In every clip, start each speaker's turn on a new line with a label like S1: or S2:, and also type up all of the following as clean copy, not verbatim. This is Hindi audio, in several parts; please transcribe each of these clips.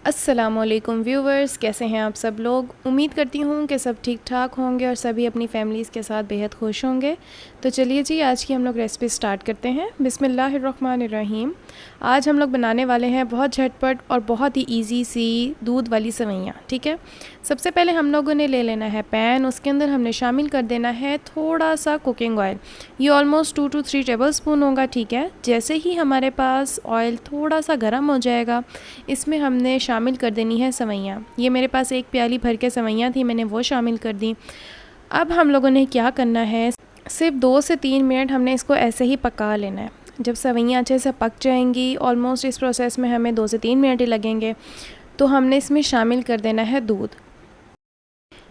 S1: अस्सलामुअलैकुम व्यूवर्स, कैसे हैं आप सब लोग। उम्मीद करती हूँ कि सब ठीक ठाक होंगे और सभी अपनी फैमिलीज़ के साथ बेहद खुश होंगे। तो चलिए जी, आज की हम लोग रेसिपी स्टार्ट करते हैं। बिस्मिल्लाहिर्रहमानिर्रहीम। आज हम लोग बनाने वाले हैं बहुत झटपट और बहुत ही इजी सी दूध वाली सेवइयाँ। ठीक है, सबसे पहले हम लोगों ने ले लेना है पैन। उसके अंदर हमने शामिल कर देना है थोड़ा सा कुकिंग ऑयल। ये ऑलमोस्ट 2 to 3 टेबल स्पून होगा। ठीक है, जैसे ही हमारे पास ऑयल थोड़ा सा गर्म हो जाएगा, इसमें हमने शामिल कर देनी है सेवइयाँ। ये मेरे पास एक प्याली भर के सेवइयाँ थी, मैंने वो शामिल कर दी। अब हम लोगों ने क्या करना है, सिर्फ 2 से 3 मिनट हमने इसको ऐसे ही पका लेना है। जब सेवइयाँ अच्छे से पक जाएंगी, ऑलमोस्ट इस प्रोसेस में हमें 2 से 3 मिनट ही लगेंगे, तो हमने इसमें शामिल कर देना है दूध।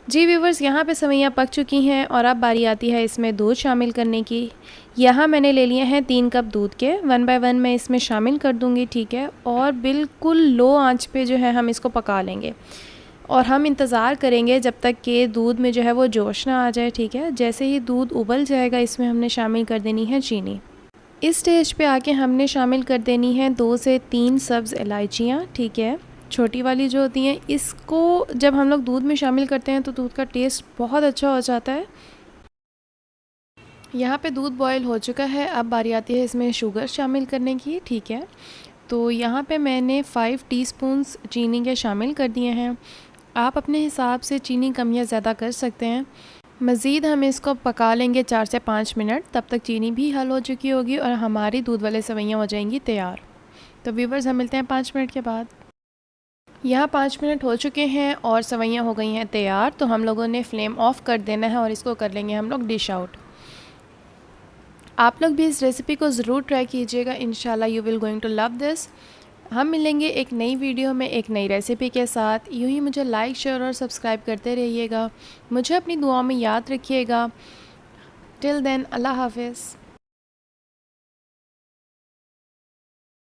S1: जी व्यूवर्स, यहाँ पे सेवइयाँ पक चुकी हैं और अब बारी आती है इसमें दूध शामिल करने की। यहाँ मैंने ले लिए हैं 3 कप दूध के, 1 बाय 1 मैं इसमें शामिल कर दूँगी। ठीक है, और बिल्कुल लो आंच पे जो है हम इसको पका लेंगे और हम इंतज़ार करेंगे जब तक कि दूध में जो है वो जोश ना आ जाए। ठीक है, जैसे ही दूध उबल जाएगा, इसमें हमने शामिल कर देनी है चीनी। इस स्टेज पे आके हमने शामिल कर देनी है 2 से 3 सब्ज़ इलायचियाँ। ठीक है, छोटी वाली जो होती हैं, इसको जब हम लोग दूध में शामिल करते हैं तो दूध का टेस्ट बहुत अच्छा हो जाता है। यहाँ पे दूध बॉयल हो चुका है, अब बारी आती है इसमें शुगर शामिल करने की। ठीक है, तो यहाँ पे मैंने 5 टीस्पून्स चीनी के शामिल कर दिए हैं। आप अपने हिसाब से चीनी कम या ज़्यादा कर सकते हैं। मज़ीद हम इसको पका लेंगे 4 से 5 मिनट, तब तक चीनी भी हल हो चुकी होगी और हमारी दूध वाले सेवइयाँ हो जाएंगी तैयार। तो व्यूवर्स, हम मिलते हैं 5 मिनट के बाद। यहाँ 5 मिनट हो चुके हैं और सेवइयाँ हो गई हैं तैयार। तो हम लोगों ने फ्लेम ऑफ़ कर देना है और इसको कर लेंगे हम लोग डिश आउट। आप लोग भी इस रेसिपी को ज़रूर ट्राई कीजिएगा, इंशाल्लाह you will going to love this. हम मिलेंगे एक नई वीडियो में एक नई रेसिपी के साथ। यूँ ही मुझे लाइक, शेयर और सब्सक्राइब करते रहिएगा। मुझे अपनी दुआओं में याद रखिएगा। टिल देन, अल्लाह हाफ़िज़।